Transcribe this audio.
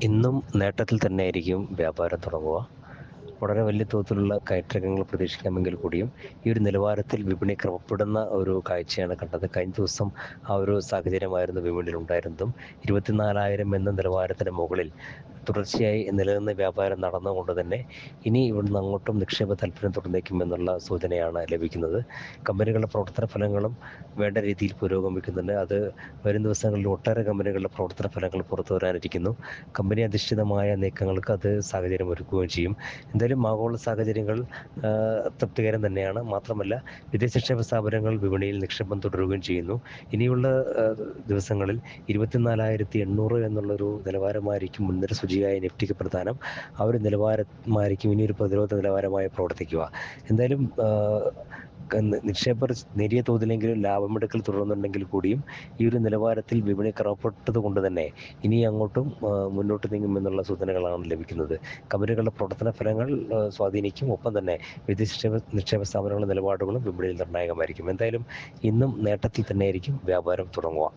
ഇന്നും നേട്ടത്തിൽ തന്നെയായിരിക്കും വ്യാപാരം തുടങ്ങുക. വളരെ വലിയ തോതിലുള്ള കയറ്റിറക്കങ്ങൾ പ്രതീക്ഷിക്കാമെങ്കിൽ കൂടിയും ഈ ഒരു നിലവാരത്തിൽ വിപണി ക്രമപ്പെടുന്ന ഒരു കാഴ്ചയാണ് കണ്ടത്. കഴിഞ്ഞ ദിവസം ആ ഒരു സാഹചര്യമായിരുന്നു വിപണിയിൽ ഉണ്ടായിരുന്നതും. 24,000 എന്ന നിലവാരത്തിന് മുകളിൽ തുടർച്ചയായി നിലനിന്ന വ്യാപാരം നടന്നുകൊണ്ട് തന്നെ ഇനി ഇവിടുന്ന് അങ്ങോട്ടും നിക്ഷേപ താല്പര്യം തുറന്നേക്കുമെന്നുള്ള സൂചനയാണ് ലഭിക്കുന്നത്. കമ്പനികളുടെ പ്രവർത്തന ഫലങ്ങളും വേണ്ട രീതിയിൽ പുരോഗമിക്കുന്നുണ്ട്. അത് വരും ദിവസങ്ങളിൽ ഒട്ടേറെ കമ്പനികളുടെ പ്രവർത്തന ഫലങ്ങൾ പുറത്തു വരാനിരിക്കുന്നു. കമ്പനി അധിഷ്ഠിതമായ നീക്കങ്ങൾക്ക് അത് സാഹചര്യം ഒരുക്കുകയും ചെയ്യും. എന്തായാലും ആഗോള സാഹചര്യങ്ങൾ തൃപ്തികരം തന്നെയാണ്. മാത്രമല്ല, വിദേശ നിക്ഷേപ സ്ഥാപനങ്ങൾ വിപണിയിൽ നിക്ഷേപം തുടരുകയും ചെയ്യുന്നു. ഇനിയുള്ള ദിവസങ്ങളിൽ 24,800 എന്നുള്ളൊരു നിലവാരമായിരിക്കും മുൻനിര സൂചികയായ നിഫ്റ്റിക്ക് പ്രധാനം. ആ ഒരു നിലവാരമായിരിക്കും ഇനിയൊരു പ്രതിരോധ നിലവാരമായി പ്രവർത്തിക്കുക. എന്തായാലും നിക്ഷേപർ നേരിയ തോതിലെങ്കിലും ലാഭമെടുക്കൽ തുടരുന്നുണ്ടെങ്കിൽ കൂടിയും ഈ ഒരു നിലവാരത്തിൽ വിപണി ക്രമപ്പെട്ടത് കൊണ്ട് തന്നെ ഇനി അങ്ങോട്ടും മുന്നോട്ട് നീങ്ങുമെന്നുള്ള സൂചനകളാണ് ലഭിക്കുന്നത്. കമ്പനികളുടെ പ്രവർത്തന ഫലങ്ങൾ സ്വാധീനിക്കും. ഒപ്പം തന്നെ വിദേശ നിക്ഷേപ സ്ഥാപനങ്ങളുടെ നിലപാടുകളും വിപണിയിൽ നിർണായകമായിരിക്കും. എന്തായാലും ഇന്നും നേട്ടത്തിൽ തന്നെയായിരിക്കും വ്യാപാരം തുടങ്ങുക.